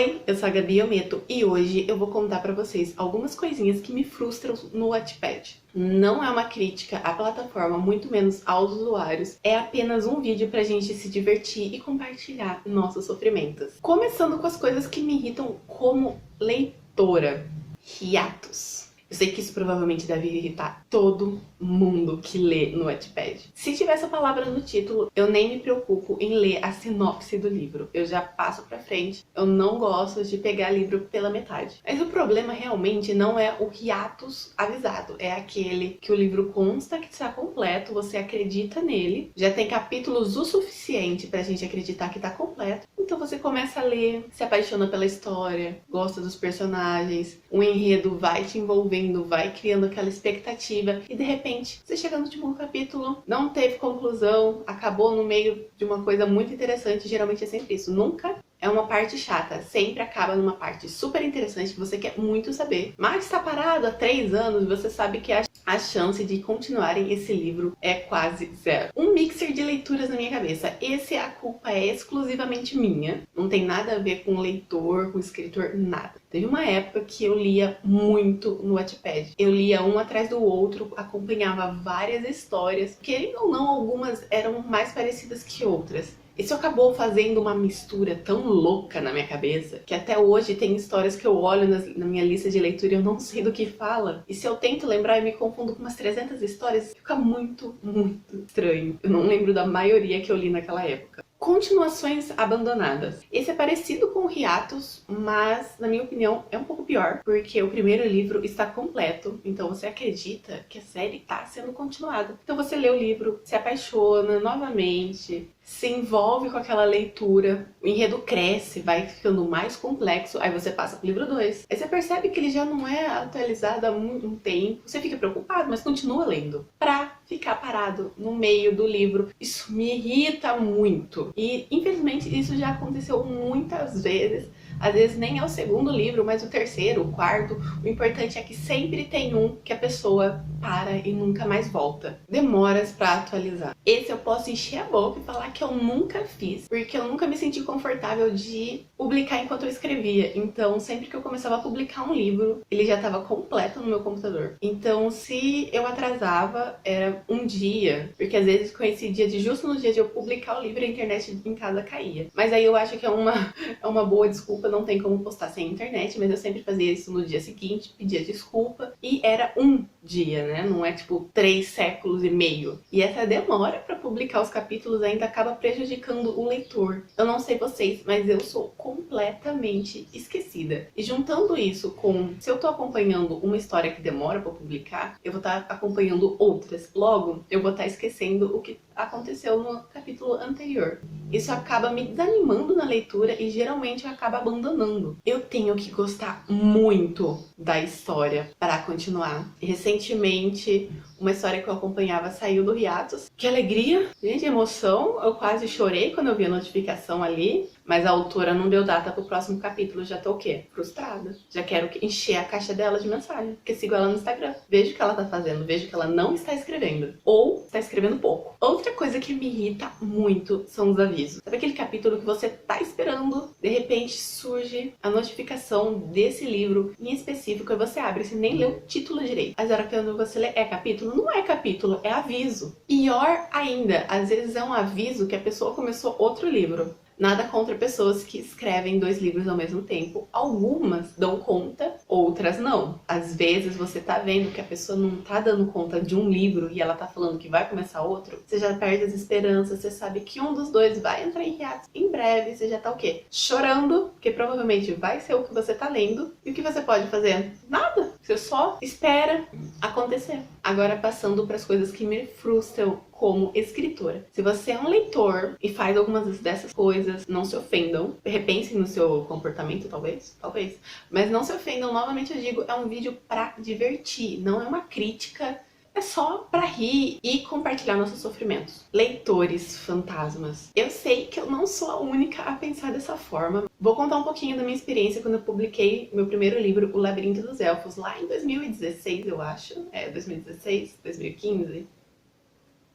Oi, eu sou a Gabi Ometo e hoje eu vou contar pra vocês algumas coisinhas que me frustram no Wattpad. Não é uma crítica à plataforma, muito menos aos usuários. É apenas um vídeo pra gente se divertir e compartilhar nossos sofrimentos. Começando com as coisas que me irritam como leitora. Hiatos. Eu sei que isso provavelmente deve irritar todo mundo que lê no Wattpad. Se tiver essa palavra no título, eu nem me preocupo em ler a sinopse do livro. Eu já passo pra frente. Eu não gosto de pegar livro pela metade. Mas o problema realmente não é o hiatus avisado. É aquele que o livro consta que está completo, você acredita nele, já tem capítulos o suficiente pra gente acreditar que tá completo. Então você começa a ler, se apaixona pela história, gosta dos personagens, o enredo vai te envolvendo, vai criando aquela expectativa e de repente você chega no último capítulo, não teve conclusão, acabou no meio de uma coisa muito interessante. Geralmente é sempre isso, nunca é uma parte chata, sempre acaba numa parte super interessante que você quer muito saber, mas está parado há 3 anos, você sabe que a chance de continuarem esse livro é quase zero. Um mixer de leituras na minha cabeça. A culpa é exclusivamente minha. Não tem nada a ver com leitor, com escritor, nada. Teve uma época que eu lia muito no Wattpad. Eu lia um atrás do outro, acompanhava várias histórias. Querendo ou não, algumas eram mais parecidas que outras. Isso acabou fazendo uma mistura tão louca na minha cabeça que até hoje tem histórias que eu olho na minha lista de leitura e eu não sei do que fala. E se eu tento lembrar, eu me confundo com umas 300 histórias. Fica muito, muito estranho. Eu não lembro da maioria que eu li naquela época. Continuações abandonadas. Esse é parecido com o Hiatus, mas, na minha opinião, é um pouco pior, porque o primeiro livro está completo, então você acredita que a série está sendo continuada. Então você lê o livro, se apaixona novamente, se envolve com aquela leitura, o enredo cresce, vai ficando mais complexo, aí você passa pro livro 2. Aí você percebe que ele já não é atualizado há muito tempo, você fica preocupado, mas continua lendo. Pra ficar parado no meio do livro, isso me irrita muito. E, infelizmente, isso já aconteceu muitas vezes. Às vezes nem é o segundo livro, mas o terceiro, o quarto. O importante é que sempre tem um que a pessoa para e nunca mais volta. Demoras pra atualizar. Esse eu posso encher a boca e falar que eu nunca fiz, porque eu nunca me senti confortável de publicar enquanto eu escrevia. Então, sempre que eu começava a publicar um livro, ele já estava completo no meu computador. Então, se eu atrasava, era um dia, porque às vezes coincidia de justo no dia de eu publicar o livro, a internet em casa caía. Mas aí eu acho que é uma boa desculpa, não tem como postar sem internet, mas eu sempre fazia isso no dia seguinte, pedia desculpa, e era um dia, né? Não é tipo 3 séculos e meio. E essa demora pra publicar os capítulos ainda acaba prejudicando o leitor. Eu não sei vocês, mas eu sou completamente esquecida. E juntando isso com, se eu tô acompanhando uma história que demora pra publicar, eu vou estar acompanhando outras. Logo, eu vou estar esquecendo o que aconteceu no capítulo anterior. Isso acaba me desanimando na leitura e geralmente eu acabo abandonando. Eu tenho que gostar muito da história para continuar. Recentemente, uma história que eu acompanhava saiu do hiatus. Que alegria! Gente, emoção! Eu quase chorei quando eu vi a notificação ali. Mas a autora não deu data pro próximo capítulo. Já tô o quê? Frustrada. Já quero encher a caixa dela de mensagem. Porque sigo ela no Instagram. Vejo o que ela tá fazendo. Vejo que ela não está escrevendo. Ou está escrevendo pouco. Outra coisa que me irrita muito são os avisos. Sabe aquele capítulo que você tá esperando? De repente surge a notificação desse livro em específico. E você abre, você nem lê o título direito. Mas a hora que você lê, é capítulo? Não é capítulo, é aviso. Pior ainda, às vezes é um aviso que a pessoa começou outro livro. Nada contra pessoas que escrevem 2 livros ao mesmo tempo. Algumas dão conta, outras não. Às vezes você tá vendo que a pessoa não tá dando conta de um livro e ela tá falando que vai começar outro. Você já perde as esperanças, você sabe que um dos 2 vai entrar em hiatus em breve. Você já tá o quê? Chorando, porque provavelmente vai ser o que você tá lendo. E o que você pode fazer? Nada. Você só espera acontecer. Agora passando para as coisas que me frustram como escritora. Se você é um leitor e faz algumas dessas coisas, não se ofendam. Repensem no seu comportamento, talvez. Mas não se ofendam, novamente eu digo, é um vídeo pra divertir, não é uma crítica. É só pra rir e compartilhar nossos sofrimentos. Leitores fantasmas. Eu sei que eu não sou a única a pensar dessa forma. Vou contar um pouquinho da minha experiência quando eu publiquei meu primeiro livro, O Labirinto dos Elfos, lá em 2016, eu acho. 2016, 2015.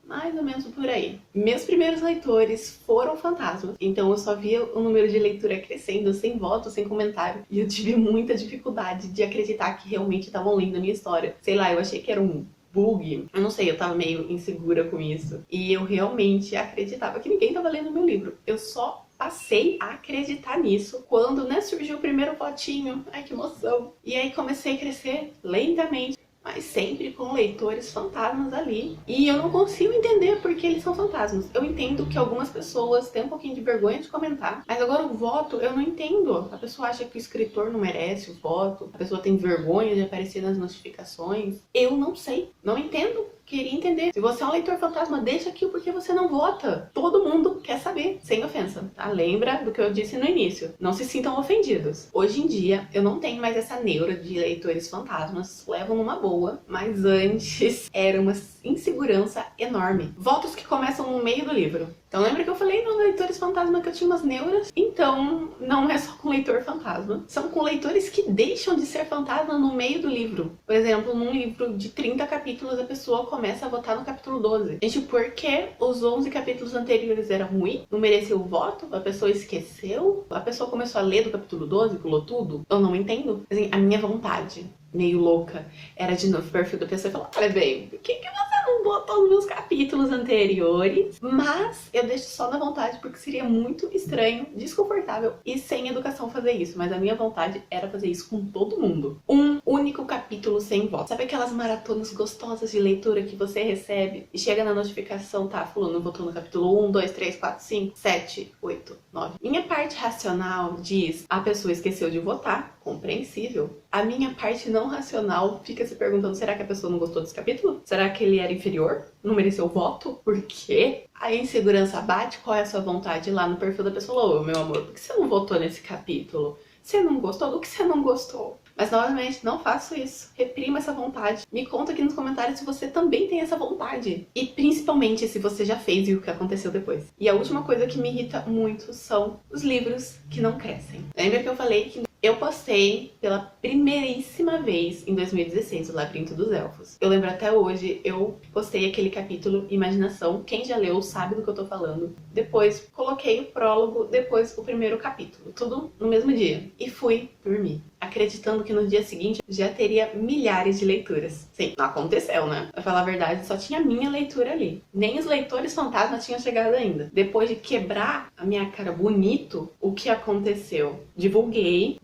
mais ou menos por aí. Meus primeiros leitores foram fantasmas, então eu só via o número de leitura crescendo, sem voto, sem comentário, e eu tive muita dificuldade de acreditar que realmente estavam lendo a minha história. Sei lá, eu achei que era um bug, eu não sei, eu tava meio insegura com isso, e eu realmente acreditava que ninguém tava lendo meu livro. Eu só passei a acreditar nisso quando, né, surgiu o primeiro votinho. Ai, que emoção! E aí comecei a crescer lentamente, mas sempre com leitores fantasmas ali. E eu não consigo entender por que eles são fantasmas. Eu entendo que algumas pessoas têm um pouquinho de vergonha de comentar, mas agora o voto eu não entendo. A pessoa acha que o escritor não merece o voto, a pessoa tem vergonha de aparecer nas notificações. Eu não sei, não entendo. Queria entender. Se você é um leitor fantasma, deixa aqui o porquê você não vota. Todo mundo quer saber, sem ofensa, tá? Lembra do que eu disse no início. Não se sintam ofendidos. Hoje em dia, eu não tenho mais essa neura de leitores fantasmas. Levam numa boa, mas antes era uma insegurança enorme. Votos que começam no meio do livro. Então lembra que eu falei nos leitores fantasma que eu tinha umas neuras? Então não é só com leitor fantasma. São com leitores que deixam de ser fantasma no meio do livro. Por exemplo, num livro de 30 capítulos, a pessoa começa a votar no capítulo 12. Gente, por que os 11 capítulos anteriores eram ruins? Não mereceu o voto? A pessoa esqueceu? A pessoa começou a ler do capítulo 12, pulou tudo? Eu não entendo. Assim, a minha vontade, meio louca, era de no perfil da pessoa e falar: olha, bem, por que você não botou nos meus capítulos anteriores? Mas eu deixo só na vontade, porque seria muito estranho, desconfortável e sem educação fazer isso. Mas a minha vontade era fazer isso com todo mundo. Um único capítulo sem voto. Sabe aquelas maratonas gostosas de leitura que você recebe e chega na notificação, tá, fulano votou no capítulo 1, 2, 3, 4, 5, 7, 8, 9. Minha parte racional diz: a pessoa esqueceu de votar, compreensível. A minha parte não racional fica se perguntando: será que a pessoa não gostou desse capítulo? Será que ele era inferior? Não mereceu o voto? Por quê? A insegurança bate. Qual é a sua vontade lá no perfil da pessoa? Ô, meu amor, por que você não votou nesse capítulo? Você não gostou? Do que você não gostou? Mas, novamente, não faço isso. Reprima essa vontade. Me conta aqui nos comentários se você também tem essa vontade. E, principalmente, se você já fez e o que aconteceu depois. E a última coisa que me irrita muito são os livros que não crescem. Lembra que eu falei que eu postei pela primeiríssima vez em 2016 o Labirinto dos Elfos. Eu lembro até hoje, eu postei aquele capítulo Imaginação. Quem já leu sabe do que eu tô falando. Depois coloquei o prólogo, depois o primeiro capítulo. Tudo no mesmo dia. E fui dormir, acreditando que no dia seguinte já teria milhares de leituras. Sim, não aconteceu, né? Pra falar a verdade, só tinha minha leitura ali. Nem os leitores fantasma tinham chegado ainda. Depois de quebrar a minha cara bonito, o que aconteceu? Divulguei,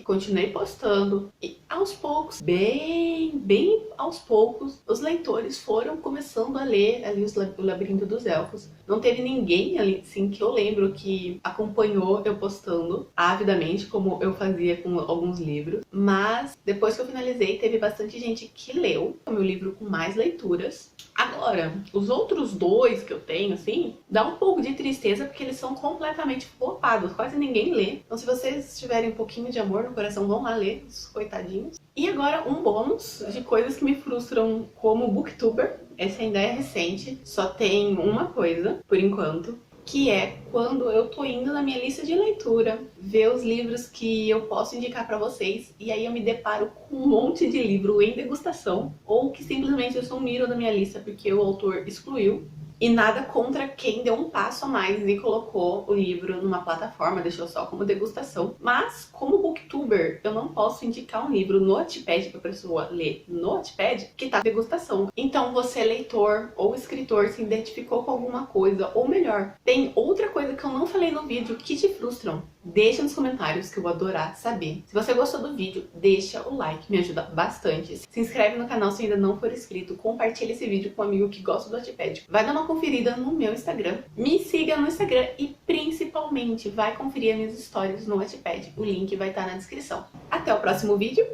continuei postando e aos poucos, bem aos poucos, os leitores foram começando a ler ali o Labirinto dos Elfos. Não teve ninguém ali, sim, que eu lembro que acompanhou eu postando avidamente, como eu fazia com alguns livros. Mas depois que eu finalizei, teve bastante gente que leu o meu livro com mais leituras. Agora, os outros dois que eu tenho, assim, dá um pouco de tristeza porque eles são completamente flopados, quase ninguém lê. Então, se vocês tiverem um pouquinho de amor no coração, vão lá ler, os coitadinhos. E agora, um bônus de coisas que me frustram como booktuber. Essa ainda é recente, só tem uma coisa, por enquanto, que é quando eu tô indo na minha lista de leitura, ver os livros que eu posso indicar pra vocês, e aí eu me deparo com um monte de livro em degustação, ou que simplesmente sumiram da minha lista porque o autor excluiu. E nada contra quem deu um passo a mais e colocou o livro numa plataforma, deixou só como degustação. Mas, como booktuber, eu não posso indicar um livro no Wattpad pra pessoa ler no Wattpad que tá degustação. Então, você, leitor ou escritor, se identificou com alguma coisa, ou melhor, tem outra coisa que eu não falei no vídeo que te frustram, deixa nos comentários que eu vou adorar saber. Se você gostou do vídeo, deixa o like, me ajuda bastante. Se inscreve no canal se ainda não for inscrito, compartilha esse vídeo com um amigo que gosta do Wattpad. Vai dar uma conferida no meu Instagram, me siga no Instagram e principalmente vai conferir as minhas histórias no Wattpad. O link vai estar na descrição. Até o próximo vídeo,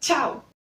tchau!